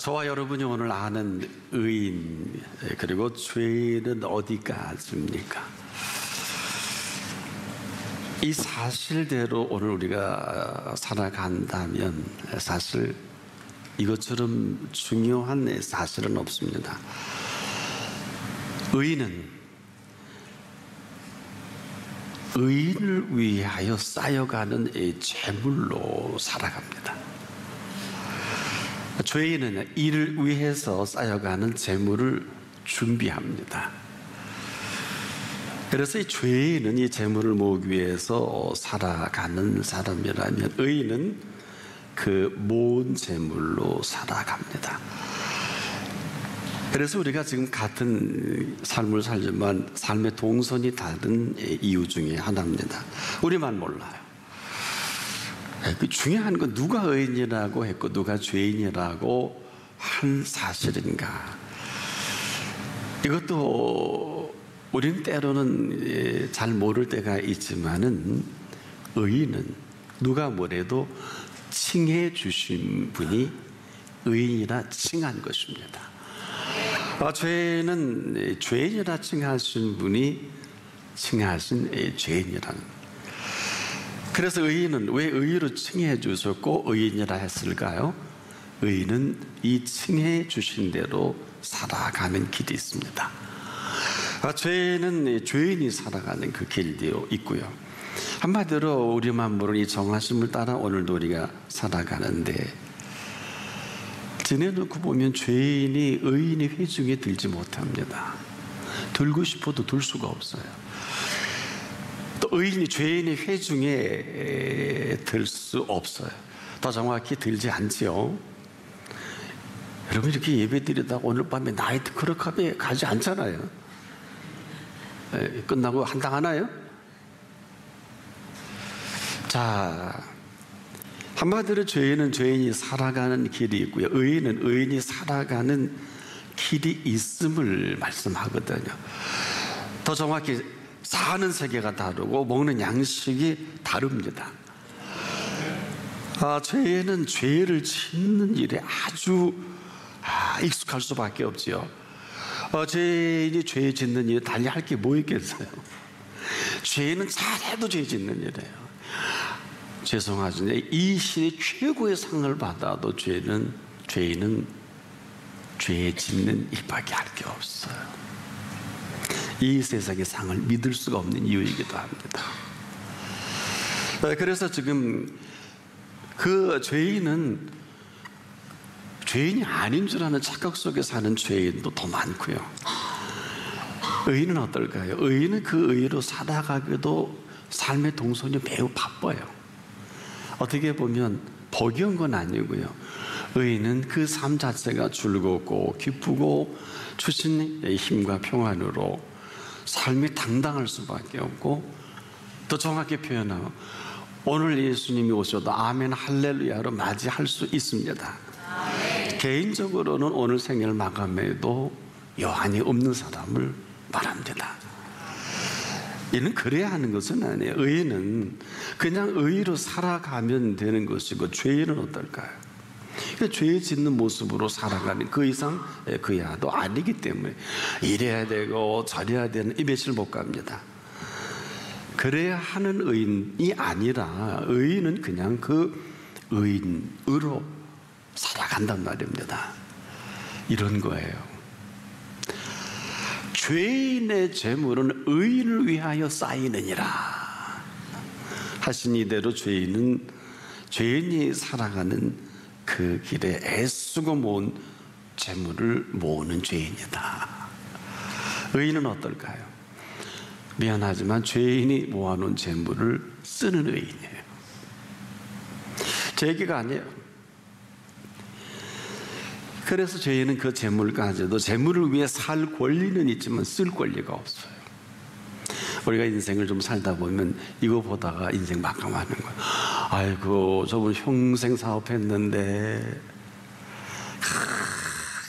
저와 여러분이 오늘 아는 의인 그리고 죄는 어디까지입니까? 이 사실대로 오늘 우리가 살아간다면 사실 이것처럼 중요한 사실은 없습니다. 의인은 의인을 위하여 쌓여가는 재물로 살아갑니다. 죄인은 이를 위해서 쌓여가는 재물을 준비합니다. 그래서 이 죄인은 이 재물을 모으기 위해서 살아가는 사람이라면 의인은 그 모은 재물로 살아갑니다. 그래서 우리가 지금 같은 삶을 살지만 삶의 동선이 다른 이유 중에 하나입니다. 우리만 몰라요. 중요한 건 누가 의인이라고 했고 누가 죄인이라고 한 사실인가. 이것도 우리는 때로는 잘 모를 때가 있지만은 의인은 누가 뭐래도 칭해 주신 분이 의인이라 칭한 것입니다. 죄는 죄인이라 칭하신 분이 칭하신 죄인이라는. 그래서 의인은 왜 의로 칭해 주셨고 의인이라 했을까요? 의인은 이 칭해 주신 대로 살아가는 길이 있습니다. 죄는 죄인이 살아가는 그 길도 있고요. 한마디로 우리만 모르는 이 정하심을 따라 오늘도 우리가 살아가는데 지내놓고 보면 죄인이 의인의 회중에 들지 못합니다. 들고 싶어도 들 수가 없어요. 또 의인이 죄인의 회중에 들 수 없어요. 더 정확히 들지 않지요. 여러분 이렇게 예배 드리다가 오늘 밤에 나이트 클럽에 가지 않잖아요. 끝나고 한당 하나요? 자, 한마디로 죄인은 죄인이 살아가는 길이 있고요. 의인은 의인이 살아가는 길이 있음을 말씀하거든요. 더 정확히 사는 세계가 다르고 먹는 양식이 다릅니다. 죄는 죄를 짓는 일에 아주 익숙할 수밖에 없지요. 죄인이 죄 짓는 일에 달리 할 게 뭐 있겠어요? 죄는 잘해도 죄 짓는 일이에요. 죄송하지만 이 시대 최고의 상을 받아도 죄인은 죄 짓는 일밖에 할 게 없어요. 이 세상의 상을 믿을 수가 없는 이유이기도 합니다. 그래서 지금 그 죄인이 아닌 줄 아는 착각 속에 사는 죄인도 더 많고요. 의인은 어떨까요? 의인은 그 의로 살아가기도 삶의 동선이 매우 바빠요. 어떻게 보면 복이 온 건 아니고요. 의인은 그 삶 자체가 즐겁고 기쁘고 주신 힘과 평안으로 삶이 당당할 수밖에 없고, 더 정확히 표현하면 오늘 예수님이 오셔도 아멘 할렐루야로 맞이할 수 있습니다. 개인적으로는 오늘 생일 마감에도 여한이 없는 사람을 말합니다. 이는 그래야 하는 것은 아니에요. 의인은 그냥 의로 살아가면 되는 것이고 죄인은 어떨까요? 죄 짓는 모습으로 살아가는 그 이상 그 이하도 아니기 때문에 이래야 되고 저래야 되는 이 배치를 못 갑니다. 그래야 하는 의인이 아니라 의인은 그냥 그 의인으로 살아간단 말입니다. 이런 거예요. 죄인의 재물은 의인을 위하여 쌓이느니라 하신 이대로 죄인이 살아가는 그 길에 애쓰고 모은 재물을 모으는 죄인이다. 의인은 어떨까요? 미안하지만 죄인이 모아놓은 재물을 쓰는 의인이에요. 제 얘기가 아니에요. 그래서 죄인은 그 재물을 가져도 재물을 위해 살 권리는 있지만 쓸 권리가 없어요. 우리가 인생을 좀 살다 보면 이거 보다가 인생 막감하는 거예요. 아이고 저분 평생 사업했는데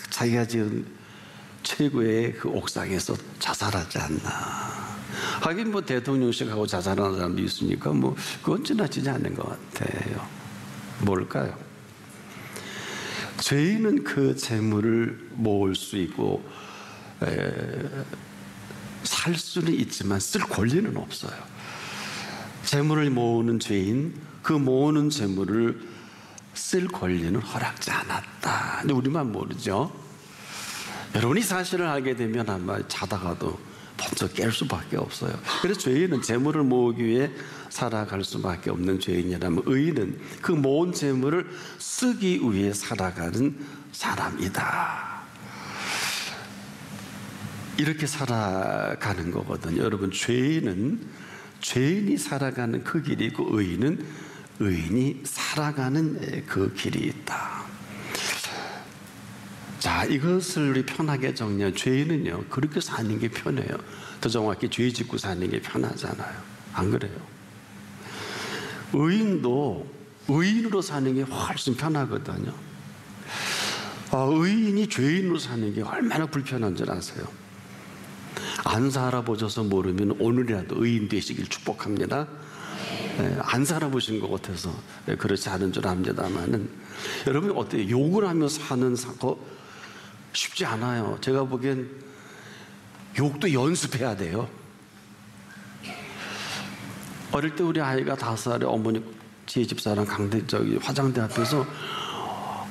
자기가 지금 최고의 그 옥상에서 자살하지 않나. 하긴 뭐 대통령실하고 자살하는 사람도 있으니까 뭐 그건 지나치지 않는 것 같아요. 뭘까요? 죄인은 그 재물을 모을 수 있고 살 수는 있지만 쓸 권리는 없어요. 재물을 모으는 죄인, 그 모으는 재물을 쓸 권리는 허락지 않았다. 근데 우리만 모르죠. 여러분이 사실을 알게 되면 아마 자다가도 번쩍 깰 수밖에 없어요. 그래서 죄인은 재물을 모으기 위해 살아갈 수밖에 없는 죄인이라면, 의인은 그 모은 재물을 쓰기 위해 살아가는 사람이다. 이렇게 살아가는 거거든요. 여러분, 죄인은 죄인이 살아가는 그 길이 있고, 의인은 의인이 살아가는 그 길이 있다. 자, 이것을 우리 편하게 정리하면, 죄인은요 그렇게 사는 게 편해요. 더 정확히 죄 짓고 사는 게 편하잖아요. 안 그래요? 의인도 의인으로 사는 게 훨씬 편하거든요. 의인이 죄인으로 사는 게 얼마나 불편한 줄 아세요? 안 살아보셔서 모르면 오늘이라도 의인 되시길 축복합니다. 안 살아보신 것 같아서 그렇지 않은 줄 압니다만은, 여러분 어때요? 욕을 하며 사는 거 쉽지 않아요. 제가 보기엔 욕도 연습해야 돼요. 어릴 때 우리 아이가 5살에 어머니 제 집사람 화장대 앞에서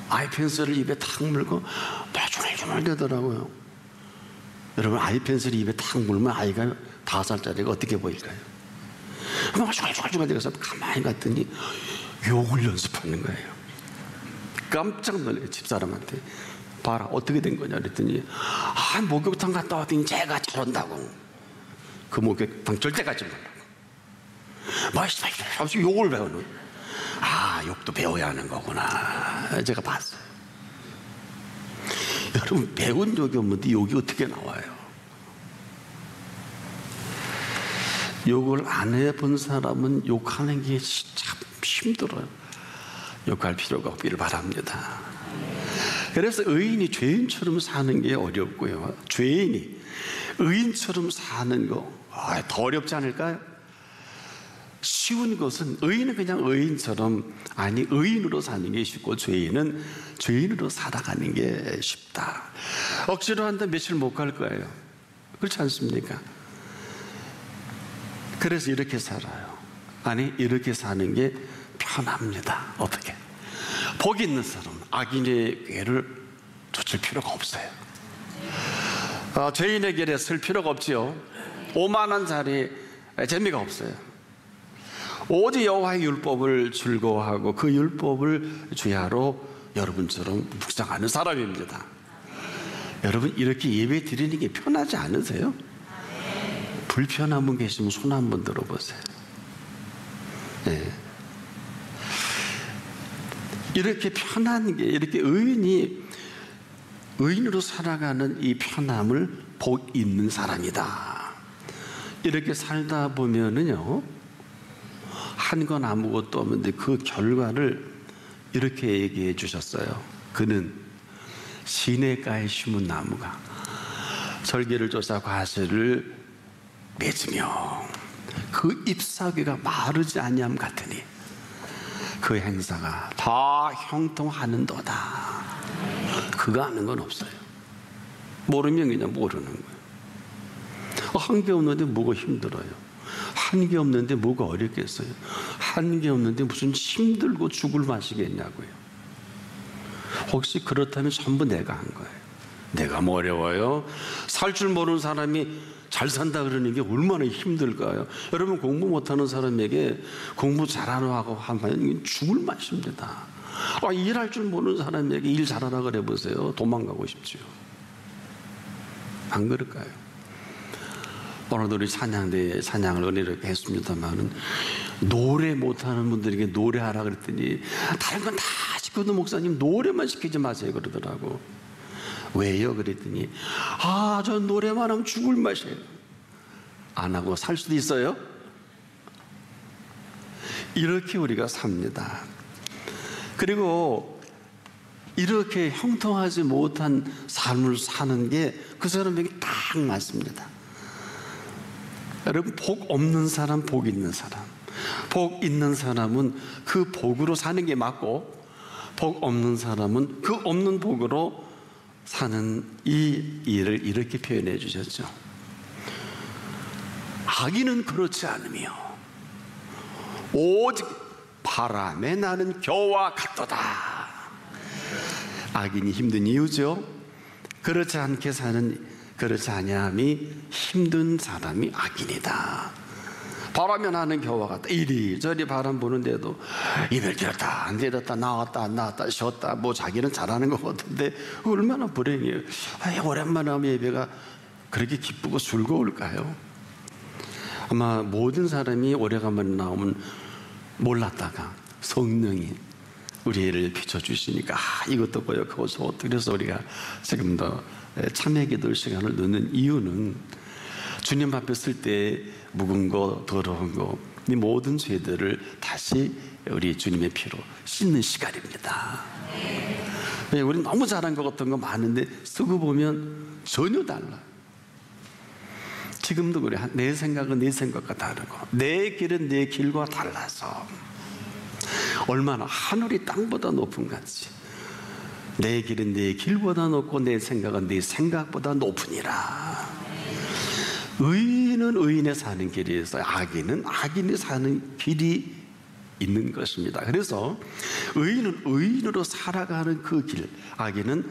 아이펜슬을 입에 탁 물고 조물조물 대더라고요. 여러분, 아이펜슬을 입에 탁 물면 아이가 5살짜리가 어떻게 보일까요? 막 조물조물 대서 가만히 갔더니 욕을 연습하는 거예요. 깜짝 놀라요. 집사람한테 봐라 어떻게 된 거냐 그랬더니, 목욕탕 갔다 왔더니 제가 저런다고. 그 목욕탕 절대 가지 말라고. 멋있어 욕을 배우는. 욕도 배워야 하는 거구나. 제가 봤어요. 여러분, 배운 적이 없는데 욕이 어떻게 나와요? 욕을 안 해본 사람은 욕하는 게 참 힘들어요. 욕할 필요가 없기를 바랍니다. 그래서 의인이 죄인처럼 사는 게 어렵고요, 죄인이 의인처럼 사는 거 더 어렵지 않을까요? 쉬운 것은, 의인은 그냥 의인처럼, 아니 의인으로 사는 게 쉽고, 죄인은 죄인으로 살아가는 게 쉽다. 억지로 한다 며칠 못 갈 거예요. 그렇지 않습니까? 그래서 이렇게 살아요. 아니 이렇게 사는 게 편합니다. 어떻게? 복 있는 사람은 악인의 꾀를 쫓을 필요가 없어요. 죄인의 길에 쓸 필요가 없지요. 오만한 자리에 재미가 없어요. 오직 여호와의 율법을 즐거워하고 그 율법을 주야로 여러분처럼 묵상하는 사람입니다. 여러분, 이렇게 예배 드리는 게 편하지 않으세요? 불편한 분 계시면 손 한번 들어보세요. 네. 이렇게 편한 게, 이렇게 의인으로 살아가는 이 편함을 복 있는 사람이다. 이렇게 살다 보면은요, 한 건 아무것도 없는데 그 결과를 이렇게 얘기해 주셨어요. 그는 시냇가에 심은 나무가 절기를 쫓아 과실을 맺으며 그 잎사귀가 마르지 아니함 같으니 그 행사가 다 형통하는도다. 그가 아는 건 없어요. 모르면 그냥 모르는 거예요. 한 게 없는데 뭐가 힘들어요? 한 게 없는데 뭐가 어렵겠어요? 한 게 없는데 무슨 힘들고 죽을 맛이겠냐고요. 혹시 그렇다면 전부 내가 한 거예요. 내가 뭐 어려워요? 살 줄 모르는 사람이 잘 산다 그러는 게 얼마나 힘들까요? 여러분, 공부 못하는 사람에게 공부 잘하라고 하면 죽을 맛입니다. 일할 줄 모르는 사람에게 일 잘하라 그래 보세요. 도망가고 싶죠. 안 그럴까요? 오늘도 우리 찬양대에 찬양을 은혜롭게 했습니다만은, 노래 못하는 분들에게 노래하라 그랬더니 다른 건 다 시켜도 목사님 노래만 시키지 마세요 그러더라고. 왜요? 그랬더니 저 노래만 하면 죽을 맛이에요. 안 하고 살 수도 있어요. 이렇게 우리가 삽니다. 그리고 이렇게 형통하지 못한 삶을 사는 게 그 사람에게 딱 맞습니다. 여러분, 복 없는 사람, 복 있는 사람. 복 있는 사람은 그 복으로 사는 게 맞고, 복 없는 사람은 그 없는 복으로 사는 이 일을 이렇게 표현해 주셨죠. 악인은 그렇지 않으며 오직 바람에 나는 겨와 같도다. 악인이 힘든 이유죠. 그렇지 아니함이 힘든 사람이 악인이다. 바람에 나는 겨와 같다. 이리저리 바람 부는데도 입을 들었다 안 들었다, 나왔다 안 나왔다, 쉬었다, 뭐 자기는 잘하는 것 같은데 얼마나 불행해요. 오랜만에 하면 예배가 그렇게 기쁘고 즐거울까요? 아마 모든 사람이 오래간만에 나오면 몰랐다가 성령이 우리를 비춰주시니까 이것도 고역하고 저것도. 그래서 우리가 지금 더 참회 기도 시간을 넣는 이유는 주님 앞에 쓸 때 묵은 거 더러운 거 이 모든 죄들을 다시 우리 주님의 피로 씻는 시간입니다. 우리 너무 잘한 것 같은 거 많은데 쓰고 보면 전혀 달라. 지금도 그래. 내 생각은 내 생각과 다르고 내 길은 내 길과 달라서 얼마나 하늘이 땅보다 높은 같이 내 길은 내 길보다 높고 내 생각은 내 생각보다 높으니라. 의인은 의인의 사는 길이 있어요. 악인은 악인이 사는 길이 있는 것입니다. 그래서 의인은 의인으로 살아가는 그 길, 악인은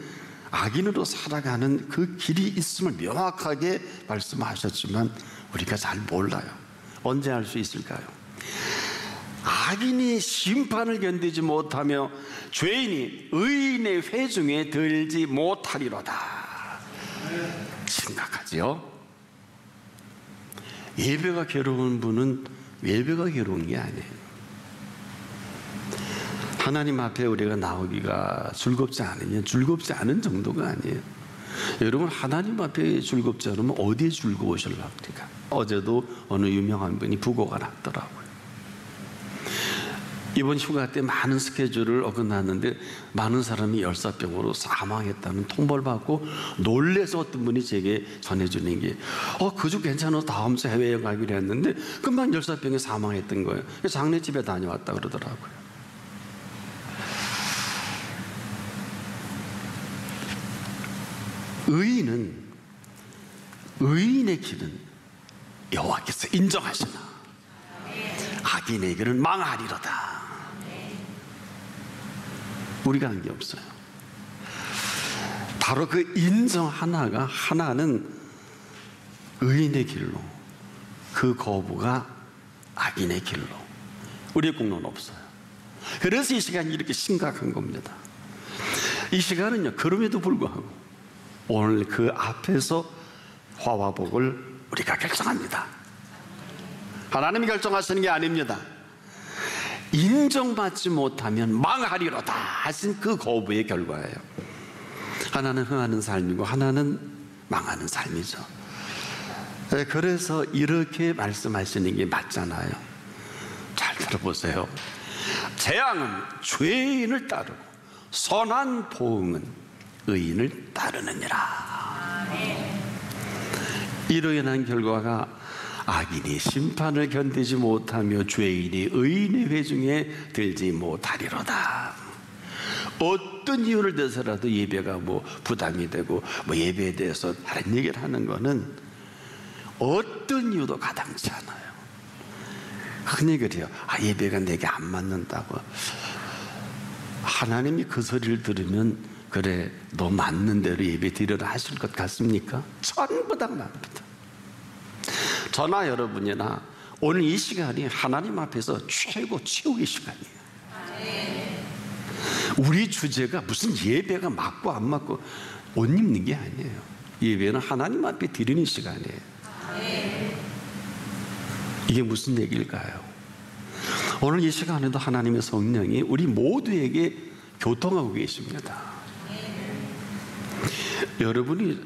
악인으로 살아가는 그 길이 있음을 명확하게 말씀하셨지만 우리가 잘 몰라요. 언제 알 수 있을까요? 악인이 심판을 견디지 못하며 죄인이 의인의 회중에 들지 못하리로다. 심각하지요? 예배가 괴로운 분은 예배가 괴로운 게 아니에요. 하나님 앞에 우리가 나오기가 즐겁지 않으면 즐겁지 않은 정도가 아니에요. 여러분, 하나님 앞에 즐겁지 않으면 어디에 즐거우실랍니까? 어제도 어느 유명한 분이 부고가 났더라고요. 이번 휴가 때 많은 스케줄을 어긋났는데 많은 사람이 열사병으로 사망했다는 통보를 받고 놀래서 어떤 분이 제게 전해주는 게 그 주 괜찮아서 다음 주 해외여행 가기로 했는데 금방 열사병에 사망했던 거예요. 장례집에 다녀왔다 그러더라고요. 의인의 길은 여호와께서 인정하시나 악인의 길은 망하리로다. 우리가 한 게 없어요. 바로 그 인정 하나는 의인의 길로, 그 거부가 악인의 길로. 우리의 공로는 없어요. 그래서 이 시간이 이렇게 심각한 겁니다. 이 시간은요, 그럼에도 불구하고 오늘 그 앞에서 화와 복을 우리가 결정합니다. 하나님이 결정하시는 게 아닙니다. 인정받지 못하면 망하리로다 하신 그 거부의 결과예요. 하나는 흥하는 삶이고 하나는 망하는 삶이죠. 그래서 이렇게 말씀하시는 게 맞잖아요. 잘 들어보세요. 재앙은 죄인을 따르고 선한 보응은 의인을 따르느니라. 이로 인한 결과가 악인이 심판을 견디지 못하며 죄인이 의인의 회중에 들지 못하리로다. 어떤 이유를 대서라도 예배가 부담이 되고 예배에 대해서 다른 얘기를 하는 거는 어떤 이유도 가당치 않아요. 흔히 그래요. 예배가 내게 안 맞는다고. 하나님이 그 소리를 들으면 그래 너 맞는 대로 예배 드리라 하실 것 같습니까? 전부 다 맞습니다. 저나 여러분이나 오늘 이 시간이 하나님 앞에서 최고 최후의 시간이에요. 우리 주제가 무슨 예배가 맞고 안 맞고 옷 입는 게 아니에요. 예배는 하나님 앞에 드리는 시간이에요. 이게 무슨 얘기일까요? 오늘 이 시간에도 하나님의 성령이 우리 모두에게 교통하고 계십니다. 여러분이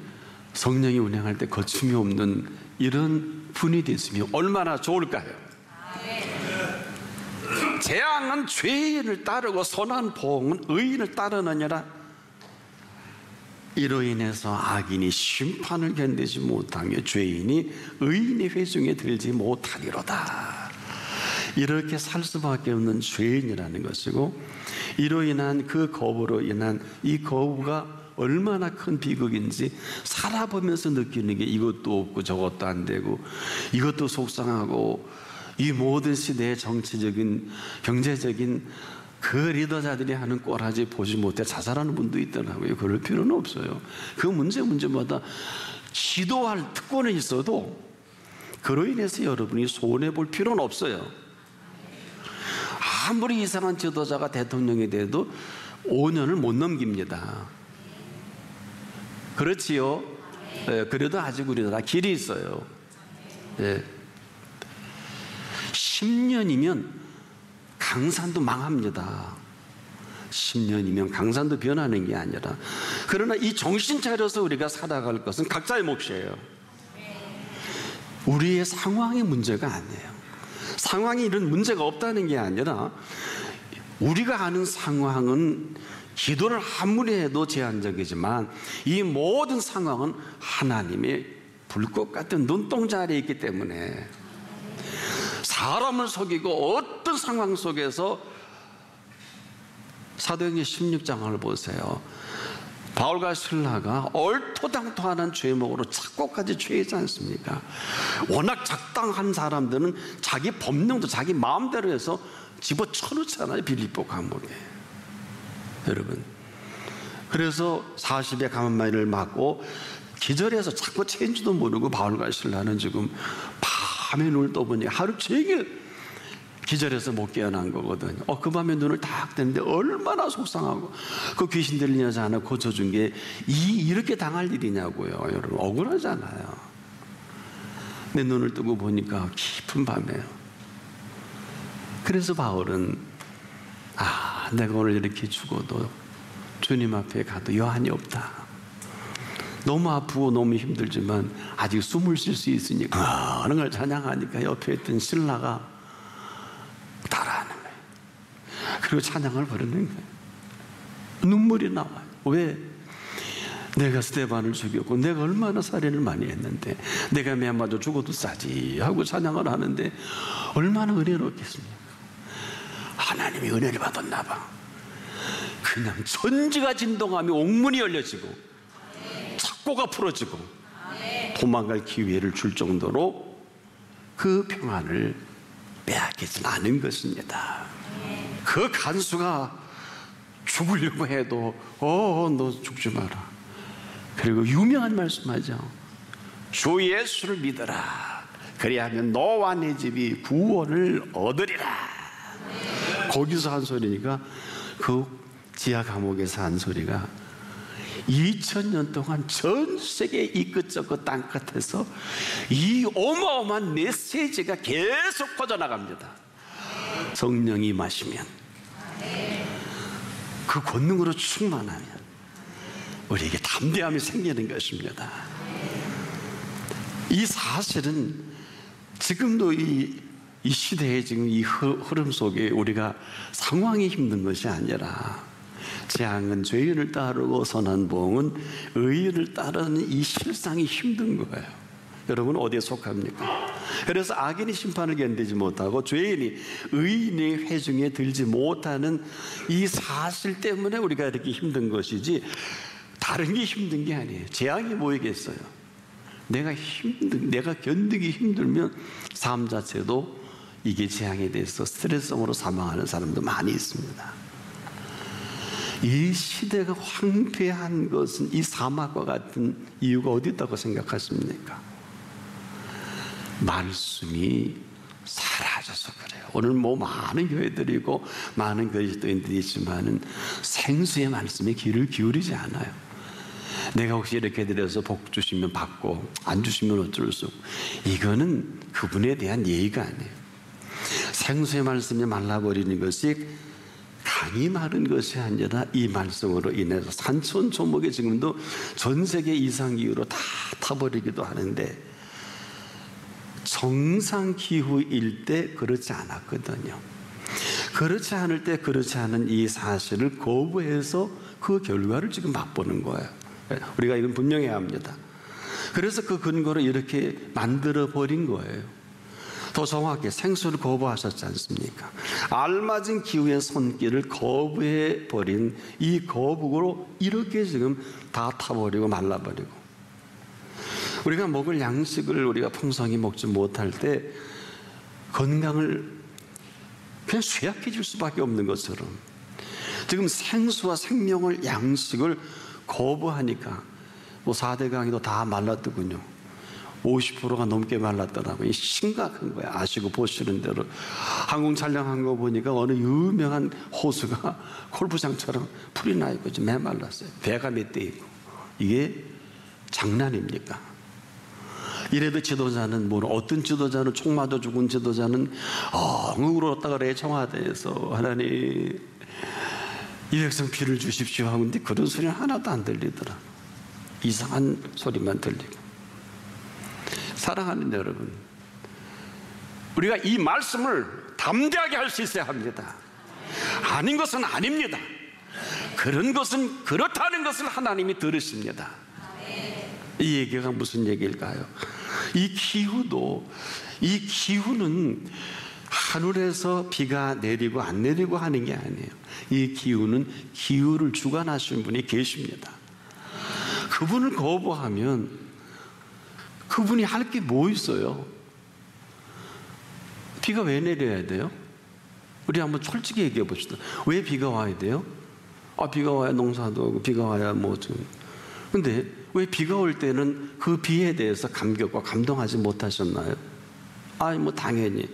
성령이 운행할 때 거침이 없는 이런 분이 됐으면 얼마나 좋을까요? 재앙은 죄인을 따르고 선한 보응은 의인을 따르느니라. 이로 인해서 악인이 심판을 견디지 못하며 죄인이 의인의 회중에 들지 못하리로다. 이렇게 살 수밖에 없는 죄인이라는 것이고, 이로 인한 그 거부로 인한 이 거부가 얼마나 큰 비극인지 살아보면서 느끼는 게 이것도 없고 저것도 안 되고 이것도 속상하고 이 모든 시대의 정치적인 경제적인 그 리더자들이 하는 꼬라지 보지 못해 자살하는 분도 있더라고요. 그럴 필요는 없어요. 그 문제마다 지도할 특권은 있어도 그로 인해서 여러분이 손해볼 필요는 없어요. 아무리 이상한 지도자가 대통령이 돼도 5년을 못 넘깁니다. 그렇지요? 네, 그래도 아직 우리나라 길이 있어요. 네. 10년이면 강산도 망합니다. 10년이면 강산도 변하는 게 아니라, 그러나 이 정신 차려서 우리가 살아갈 것은 각자의 몫이에요. 우리의 상황의 문제가 아니에요. 상황이 이런 문제가 없다는 게 아니라 우리가 아는 상황은 기도를 아무리 해도 제한적이지만 이 모든 상황은 하나님의 불꽃 같은 눈동자 아래에 있기 때문에 사람을 속이고 어떤 상황 속에서 사도행전 16장을 보세요. 바울과 실라가 얼토당토하는 죄목으로 착고까지 취하지 않습니까? 워낙 작당한 사람들은 자기 법령도 자기 마음대로 해서 집어쳐놓잖아요. 빌립보 감옥에. 여러분, 그래서 40의 가만마이를 맞고 기절해서 자꾸 체인지도 모르고 바울과 실라는 지금 밤에 눈을 떠보니 하루 종일 기절해서 못 깨어난 거거든요. 그 밤에 눈을 딱 뜨는데 얼마나 속상하고, 그 귀신 들린 여자 하나 고쳐준 게 이렇게 당할 일이냐고요. 여러분, 억울하잖아요. 내 눈을 뜨고 보니까 깊은 밤에요. 그래서 바울은 내가 오늘 이렇게 죽어도 주님 앞에 가도 여한이 없다. 너무 아프고 너무 힘들지만 아직 숨을 쉴 수 있으니까 하는 걸 찬양하니까 옆에 있던 신라가 따라하는 거예요. 그리고 찬양을 부르는 거예요. 눈물이 나와요. 왜? 내가 스데반을 죽였고 내가 얼마나 살인을 많이 했는데 내가 매마저 죽어도 싸지 하고 찬양을 하는데 얼마나 은혜롭겠습니까? 하나님이 은혜를 받았나 봐. 그냥 천지가 진동하며 옥문이 열려지고 착고가 풀어지고 도망갈 기회를 줄 정도로 그 평안을 빼앗기진 않은 것입니다. 그 간수가 죽으려고 해도 너 죽지 마라. 그리고 유명한 말씀하죠. 주 예수를 믿어라. 그리하면 너와 내 집이 구원을 얻으리라. 거기서 한 소리니까 그 지하 감옥에서 한 소리가 2000년 동안 전 세계 이 끝저끝 땅끝에서 이 어마어마한 메시지가 계속 퍼져나갑니다. 성령이 임하시면, 그 권능으로 충만하면 우리에게 담대함이 생기는 것입니다. 이 사실은 지금도 이 시대의 지금 이 흐름 속에 우리가 상황이 힘든 것이 아니라, 재앙은 죄인을 따르고 선한 보응은 의인을 따르는 이 실상이 힘든 거예요. 여러분 어디에 속합니까? 그래서 악인이 심판을 견디지 못하고 죄인이 의인의 회중에 들지 못하는 이 사실 때문에 우리가 이렇게 힘든 것이지 다른 게 힘든 게 아니에요. 재앙이 뭐이겠어요? 내가 견디기 힘들면 삶 자체도 이게 재앙에 대해서 스트레스성으로 사망하는 사람도 많이 있습니다. 이 시대가 황폐한 것은 이 사막과 같은 이유가 어디 있다고 생각하십니까? 말씀이 사라져서 그래요. 오늘 많은 교회들이고 많은 그리스도인들이 있지만은 생수의 말씀에 귀를 기울이지 않아요. 내가 혹시 이렇게 드려서 복 주시면 받고 안 주시면 어쩔 수 없고, 이거는 그분에 대한 예의가 아니에요. 생수의 말씀이 말라버리는 것이 강이 마른 것이 아니라 이 말씀으로 인해서 산천초목이 지금도 전 세계 이상기후로 다 타버리기도 하는데, 정상기후일 때 그렇지 않았거든요. 그렇지 않을 때 그렇지 않은 이 사실을 거부해서 그 결과를 지금 맛보는 거예요. 우리가 이건 분명해야 합니다. 그래서 그 근거로 이렇게 만들어버린 거예요. 더 정확히 생수를 거부하셨지 않습니까? 알맞은 기후의 손길을 거부해버린 이 거북으로 이렇게 지금 다 타버리고 말라버리고, 우리가 먹을 양식을 우리가 풍성히 먹지 못할 때 건강을 그냥 쇠약해질 수밖에 없는 것처럼 지금 생수와 생명을 양식을 거부하니까 뭐 4대 강이도 다 말랐더군요. 50%가 넘게 말랐더라고요. 심각한 거야. 아시고 보시는 대로 항공 촬영한 거 보니까 어느 유명한 호수가 골프장처럼 풀이 나 있고 지금 메말랐어요. 배가 몇 대 있고. 이게 장난입니까? 이래도 지도자는 어떤 지도자는 총 맞아 죽은 지도자는 울었다가 그래 청와대에서 하나님 이 백성 피를 주십시오 하고, 근데 그런 소리는 하나도 안 들리더라. 이상한 소리만 들리고. 사랑하는 여러분, 우리가 이 말씀을 담대하게 할 수 있어야 합니다. 아닌 것은 아닙니다. 그런 것은 그렇다는 것을 하나님이 들으십니다. 이 얘기가 무슨 얘기일까요? 이 기후는 하늘에서 비가 내리고 안 내리고 하는 게 아니에요. 이 기후는 기후를 주관하시는 분이 계십니다. 그분을 거부하면 그분이 할 게 뭐 있어요? 비가 왜 내려야 돼요? 우리 한번 솔직히 얘기해 봅시다. 왜 비가 와야 돼요? 비가 와야 농사도 하고 비가 와야 뭐 좀. 근데 왜 비가 올 때는 그 비에 대해서 감격과 감동하지 못하셨나요? 뭐 당연히.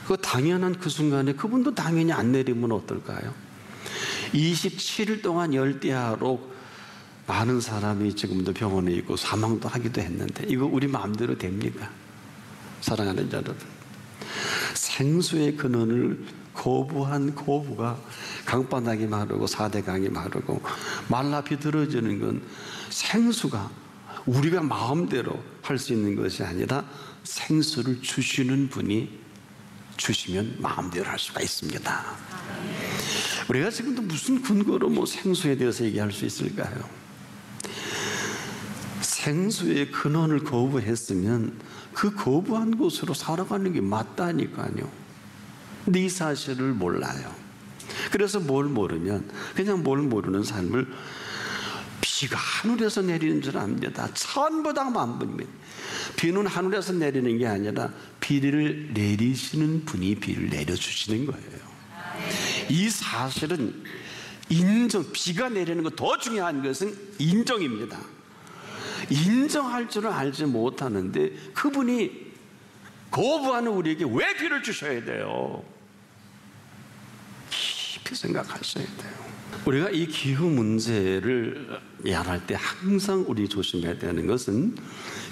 그 당연한 그 순간에 그분도 당연히 안 내리면 어떨까요? 27일 동안 열대야로 많은 사람이 지금도 병원에 있고 사망도 하기도 했는데 이거 우리 마음대로 됩니까? 사랑하는 여러분, 생수의 근원을 거부한 거부가 강바닥이 마르고 4대 강이 마르고 말라 비틀어지는 건 생수가 우리가 마음대로 할 수 있는 것이 아니라 생수를 주시는 분이 주시면 마음대로 할 수가 있습니다. 우리가 지금도 무슨 근거로 생수에 대해서 얘기할 수 있을까요? 생수의 근원을 거부했으면 그 거부한 곳으로 살아가는 게 맞다니까요. 근데 이 사실을 몰라요. 그래서 뭘 모르면 그냥 뭘 모르는 삶을 비가 하늘에서 내리는 줄 압니다. 천부당 만분입니다. 비는 하늘에서 내리는 게 아니라 비를 내리시는 분이 비를 내려주시는 거예요. 이 사실은 비가 내리는 것 더 중요한 것은 인정입니다. 인정할 줄은 알지 못하는데 그분이 거부하는 우리에게 왜 비를 주셔야 돼요? 깊이 생각하셔야 돼요. 우리가 이 기후 문제를 야할 때 항상 우리 조심해야 되는 것은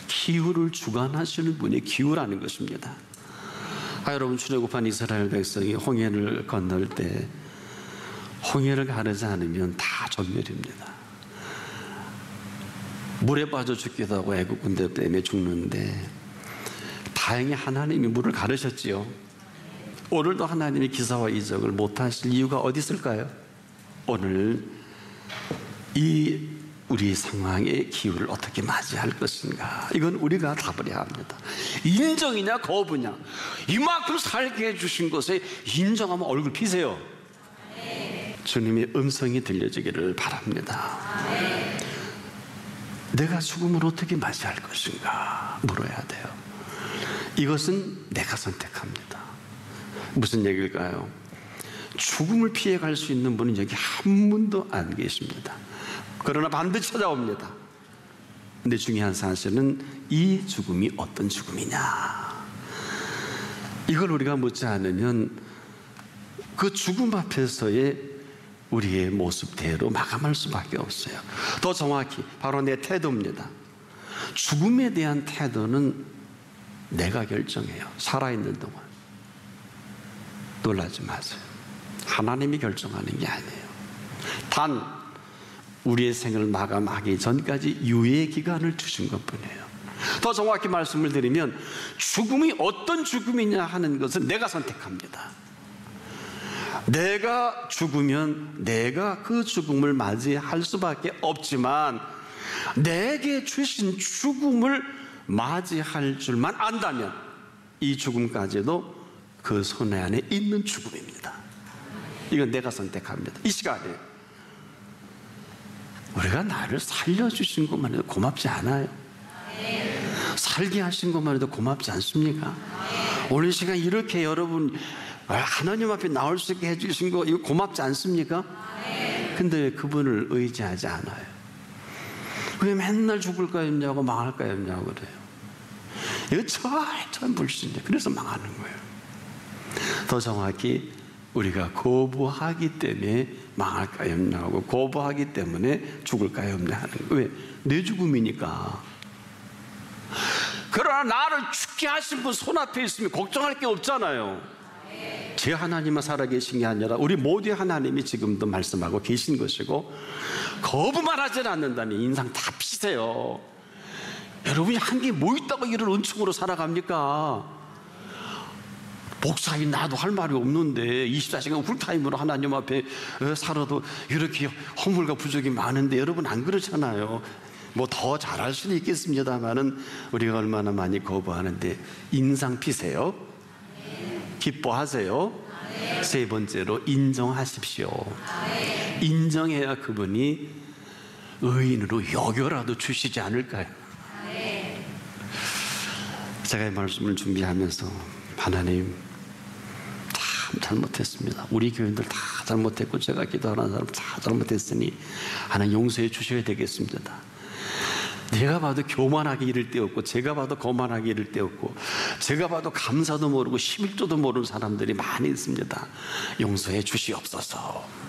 기후를 주관하시는 분이 기후라는 것입니다. 여러분, 출애굽한 이스라엘 백성이 홍해를 건널 때 홍해를 가르지 않으면 다 전멸입니다. 물에 빠져 죽기도 하고 애국 군대 때문에 죽는데 다행히 하나님이 물을 가르셨지요. 오늘도 하나님이 기사와 이적을 못하실 이유가 어디 있을까요? 오늘 이 우리 상황의 기후를 어떻게 맞이할 것인가, 이건 우리가 답을 해야 합니다. 인정이냐 거부냐, 이만큼 살게 해주신 것에 인정하면 얼굴 피세요. 주님의 음성이 들려지기를 바랍니다. 내가 죽음을 어떻게 맞이할 것인가 물어야 돼요. 이것은 내가 선택합니다. 무슨 얘기일까요? 죽음을 피해갈 수 있는 분은 여기 한 분도 안 계십니다. 그러나 반드시 찾아옵니다. 근데 중요한 사실은 이 죽음이 어떤 죽음이냐, 이걸 우리가 묻지 않으면 그 죽음 앞에서의 우리의 모습대로 마감할 수밖에 없어요. 더 정확히 바로 내 태도입니다. 죽음에 대한 태도는 내가 결정해요. 살아있는 동안. 놀라지 마세요. 하나님이 결정하는 게 아니에요. 단 우리의 생을 마감하기 전까지 유예 기간을 주신 것뿐이에요. 더 정확히 말씀을 드리면 죽음이 어떤 죽음이냐 하는 것은 내가 선택합니다. 내가 죽으면 내가 그 죽음을 맞이할 수밖에 없지만 내게 주신 죽음을 맞이할 줄만 안다면 이 죽음까지도 그 손에 안에 있는 죽음입니다. 이건 내가 선택합니다. 이 시간에 우리가 나를 살려주신 것만 해도 고맙지 않아요? 살게 하신 것만 해도 고맙지 않습니까? 오늘 시간 이렇게 여러분 하나님 앞에 나올 수 있게 해주신 거 이거 고맙지 않습니까? 근데 그분을 의지하지 않아요. 왜 맨날 죽을까였냐고 망할까였냐고 그래요. 이거 철저한 불신이에요. 그래서 망하는 거예요. 더 정확히 우리가 거부하기 때문에 망할까였냐고, 거부하기 때문에 죽을까였냐 하는 거예요. 왜? 내 죽음이니까. 그러나 나를 죽게 하신 분 손앞에 있으면 걱정할 게 없잖아요. 제 하나님만 살아계신 게 아니라 우리 모두의 하나님이 지금도 말씀하고 계신 것이고, 거부만 하지 않는다면 인상 다 피세요. 여러분이 한 게 뭐 있다고 이런 은총으로 살아갑니까? 목사님 나도 할 말이 없는데 24시간 풀타임으로 하나님 앞에 살아도 이렇게 허물과 부족이 많은데 여러분 안 그렇잖아요. 뭐 더 잘할 수는 있겠습니다만은 우리가 얼마나 많이 거부하는데 인상 피세요. 기뻐하세요. 세 번째로 인정하십시오. 인정해야 그분이 의인으로 여겨라도 주시지 않을까요? 제가 이 말씀을 준비하면서 하나님 참 잘못했습니다. 우리 교인들 다 잘못했고 제가 기도하는 사람 다 잘못했으니 하나님 용서해 주셔야 되겠습니다. 내가 봐도 교만하게 이를 데 없고 제가 봐도 거만하게 이를 데 없고 제가 봐도 감사도 모르고 11조도 모르는 사람들이 많이 있습니다. 용서해 주시옵소서.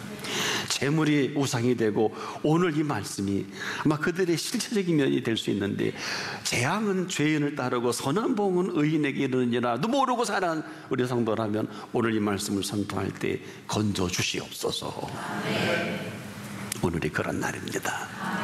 재물이 우상이 되고 오늘 이 말씀이 아마 그들의 실체적인 면이 될 수 있는데, 재앙은 죄인을 따르고 선한 복은 의인에게 이르느니라도 모르고 사는 우리 성도라면 오늘 이 말씀을 선포할 때 건져 주시옵소서. 오늘이 그런 날입니다.